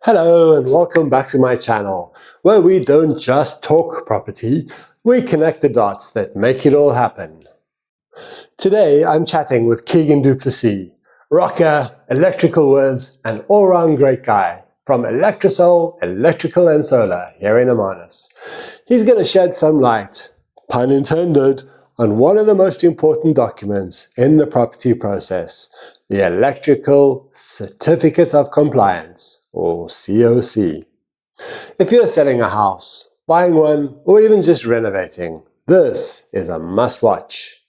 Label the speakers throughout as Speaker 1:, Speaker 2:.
Speaker 1: Hello and welcome back to my channel, where we don't just talk property, we connect the dots that make it all happen. Today I'm chatting with Keegan du Plessis, rocker, electrical whiz, and all-round great guy from Electrosol Electrical and Solar here in Hermanus. He's going to shed some light, pun intended, on one of the most important documents in the property process, the Electrical Certificate of Compliance, or COC. If you're selling a house, buying one, or even just renovating, this is a must-watch.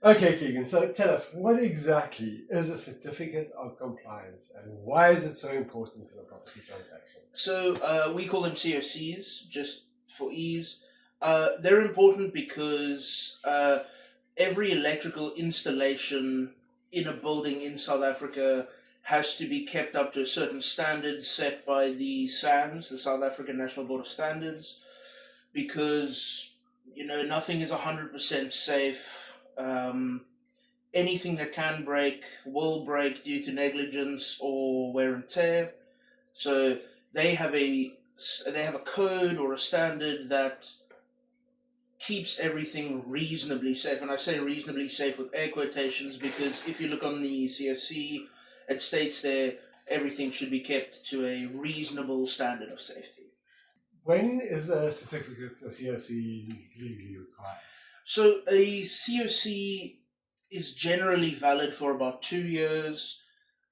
Speaker 1: Okay, Keegan, so tell us, what exactly is a Certificate of Compliance and why is it so important in a property transaction?
Speaker 2: So we call them COCs, just for ease. They're important because every electrical installation in a building in South Africa has to be kept up to a certain standard set by the SANS, the South African National Board of Standards, because, nothing is 100% safe. Anything that can break will break due to negligence or wear and tear. So they have a code or a standard that keeps everything reasonably safe. And I say reasonably safe with air quotations because if you look on the COC, it states there everything should be kept to a reasonable standard of safety.
Speaker 1: When is a certificate, a COC, legally required?
Speaker 2: So a COC is generally valid for about 2 years.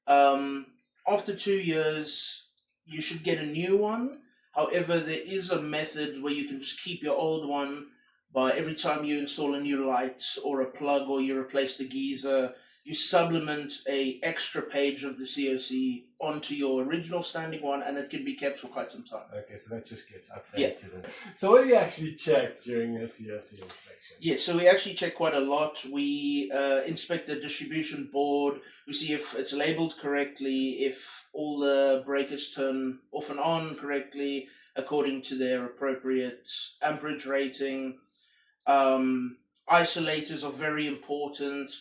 Speaker 2: After 2 years, you should get a new one. However, there is a method where you can just keep your old one by every time you install a new light or a plug or you replace the geyser, you supplement a extra page of the COC onto your original standing one and it can be kept for quite some time.
Speaker 1: Okay, so that just gets updated. Yeah. So what do you actually check during a COC inspection?
Speaker 2: Yeah, so we actually check quite a lot. We inspect the distribution board. We see if it's labeled correctly, if all the breakers turn off and on correctly according to their appropriate amperage rating. Isolators are very important.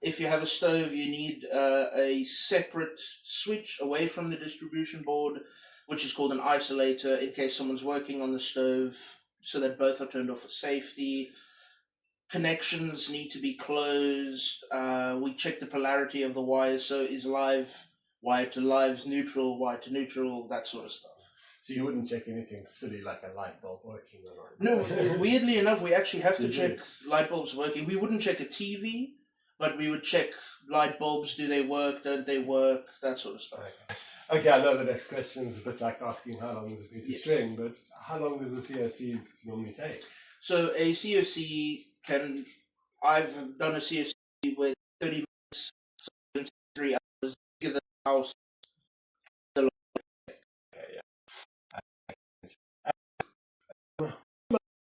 Speaker 2: If you have a stove, you need a separate switch away from the distribution board, which is called an isolator, in case someone's working on the stove, so that both are turned off for safety. Connections need to be closed. We check the polarity of the wires, so is live wired to live, neutral wired to neutral, that sort of stuff.
Speaker 1: So you wouldn't check anything silly like a light bulb working or not?
Speaker 2: No, weirdly enough, we actually have to check light bulbs working. We wouldn't check a TV, but we would check light bulbs. Do they work? Don't they work? That sort of stuff.
Speaker 1: Okay, I know the next question is a bit like asking how long is a piece of string, but how long does a COC normally take?
Speaker 2: So a COC I've done a COC with 30 minutes, 3 hours, give the house.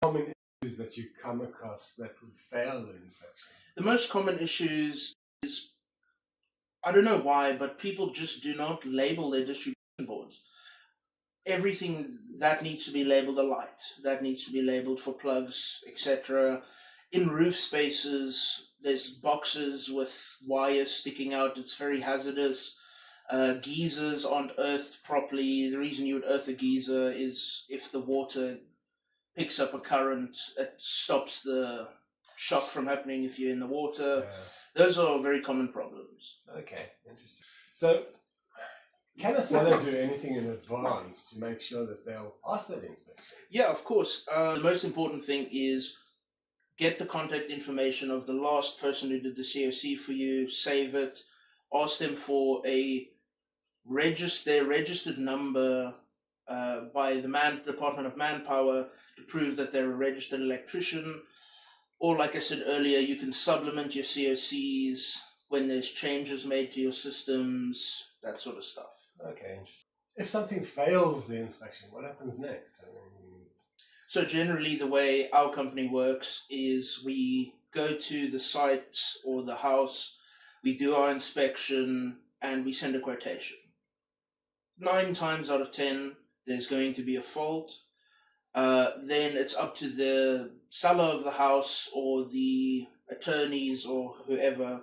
Speaker 1: Common issues that you come across that would fail the inspection?
Speaker 2: The most common issues is, I don't know why, but people just do not label their distribution boards. Everything that needs to be labeled a light, that needs to be labeled for plugs, etc. In roof spaces, there's boxes with wires sticking out. It's very hazardous. Geysers aren't earthed properly. The reason you would earth a geyser is if the water picks up a current, it stops the shock from happening if you're in the water. Yeah. Those are very common problems.
Speaker 1: Okay, interesting. So, can a seller do anything in advance to make sure that they'll pass that inspection?
Speaker 2: Yeah, of course. The most important thing is get the contact information of the last person who did the COC for you, save it, ask them for their registered number by the Department of Manpower to prove that they're a registered electrician. Or like I said earlier, you can supplement your COCs when there's changes made to your systems, that sort of stuff.
Speaker 1: Okay, interesting. If something fails the inspection, what happens next?
Speaker 2: So generally the way our company works is we go to the site or the house, we do our inspection, and we send a quotation. 9 times out of 10, there's going to be a fault. Then it's up to the seller of the house or the attorneys or whoever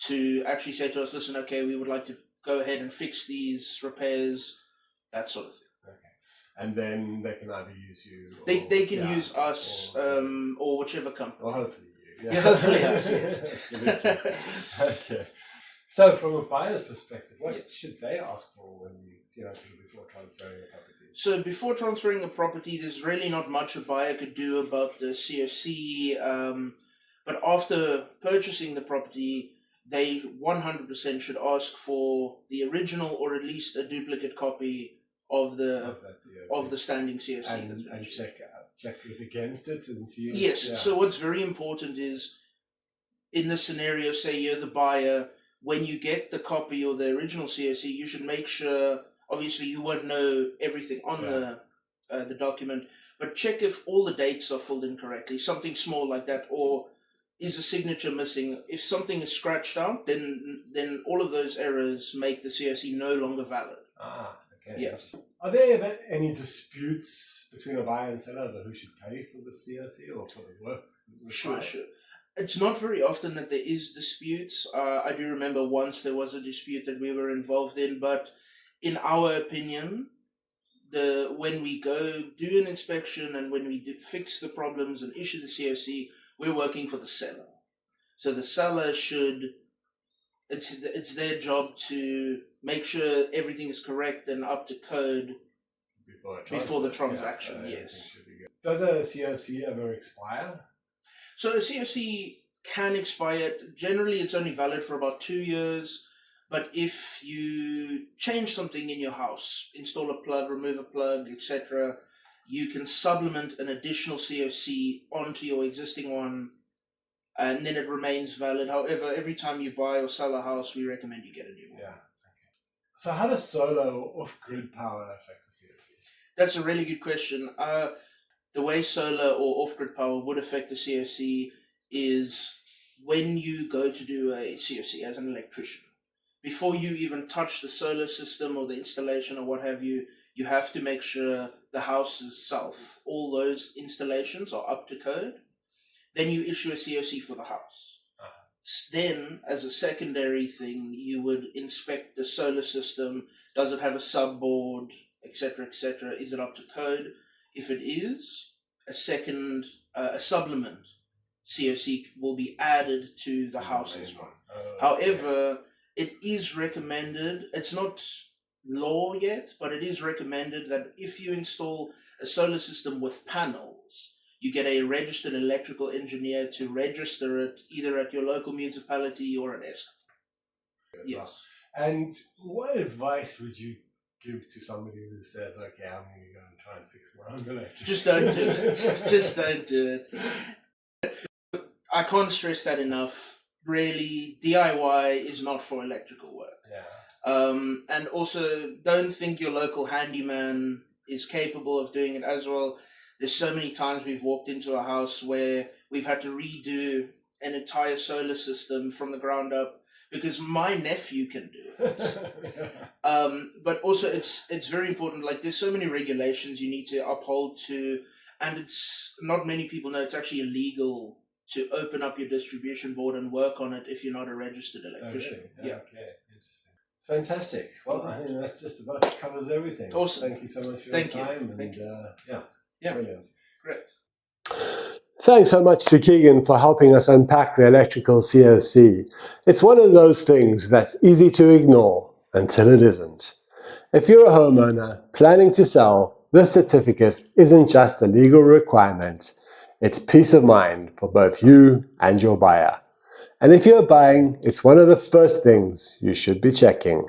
Speaker 2: to actually say to us, listen, okay, we would like to go ahead and fix these repairs, that sort of thing.
Speaker 1: Okay. And then they can either use you. Or,
Speaker 2: They can use us or whichever company.
Speaker 1: Or hopefully you.
Speaker 2: Yeah, hopefully us, yes.
Speaker 1: Okay. So from a buyer's perspective, what should they ask for when sort of before transferring a property?
Speaker 2: So before transferring a property, there's really not much a buyer could do about the COC. But after purchasing the property, they 100% should ask for the original or at least a duplicate copy of the standing COC.
Speaker 1: And check it against it and see.
Speaker 2: Yes.
Speaker 1: Yeah.
Speaker 2: So what's very important is, in this scenario, say you're the buyer, when you get the copy or the original COC, you should make sure. Obviously, you won't know everything on the document, but check if all the dates are filled in correctly. Something small like that, or is a signature missing? If something is scratched out, then all of those errors make the COC no longer valid.
Speaker 1: Okay.
Speaker 2: Yes.
Speaker 1: Are there ever any disputes between a buyer and seller about who should pay for the COC or for the work?
Speaker 2: Sure. It's not very often that there is disputes. I do remember once there was a dispute that we were involved in, but in our opinion, when we go do an inspection and when we fix the problems and issue the COC, we're working for the seller. So the seller it's their job to make sure everything is correct and up to code before the transaction. Yes.
Speaker 1: Does a COC ever expire?
Speaker 2: So a COC can expire. Generally, it's only valid for about 2 years. But if you change something in your house, install a plug, remove a plug, etc., you can supplement an additional COC onto your existing one, and then it remains valid. However, every time you buy or sell a house, we recommend you get a new one.
Speaker 1: Yeah. Okay. So how does solar or off-grid power affect the COC?
Speaker 2: That's a really good question. The way solar or off-grid power would affect the COC is when you go to do a COC as an electrician. Before you even touch the solar system or the installation or what have you, you have to make sure the house itself, all those installations are up to code. Then you issue a COC for the house. Then, as a secondary thing, you would inspect the solar system. Does it have a subboard, etc., etc.? Is it up to code? If it is, a supplement COC will be added to the house as well. However, it is recommended, it's not law yet, but it is recommended that if you install a solar system with panels, you get a registered electrical engineer to register it either at your local municipality or at ESCOM. Yes.
Speaker 1: And what advice would you give to somebody who says, okay, I'm going to go and try and fix my own electric?
Speaker 2: Just don't do it. Just don't do it. I can't stress that enough. Really, DIY is not for electrical work.
Speaker 1: Yeah.
Speaker 2: And also, don't think your local handyman is capable of doing it as well. There's so many times we've walked into a house where we've had to redo an entire solar system from the ground up because my nephew can do it. But also, it's very important. Like, there's so many regulations you need to uphold to, and it's not many people know it's actually illegal to open up your distribution board and work on it if you're not a registered electrician.
Speaker 1: Oh, really? Okay, interesting. Fantastic. Well, I think that just about covers everything.
Speaker 2: Awesome.
Speaker 1: Thank you so much for your time.
Speaker 2: Thank you.
Speaker 1: Yeah, brilliant.
Speaker 2: Great.
Speaker 1: Thanks so much to Keegan for helping us unpack the electrical COC. It's one of those things that's easy to ignore until it isn't. If you're a homeowner planning to sell, this certificate isn't just a legal requirement. It's peace of mind for both you and your buyer. And if you're buying, it's one of the first things you should be checking.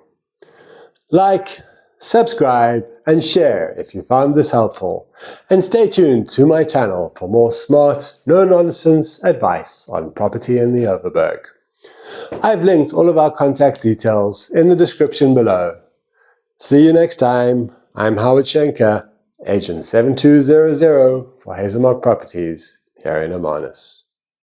Speaker 1: Like, subscribe, and share if you found this helpful. And stay tuned to my channel for more smart, no-nonsense advice on property in the Overberg. I've linked all of our contact details in the description below. See you next time. I'm Howard Shenker, Agent 7200 for Huizemark Properties here in Hermanus.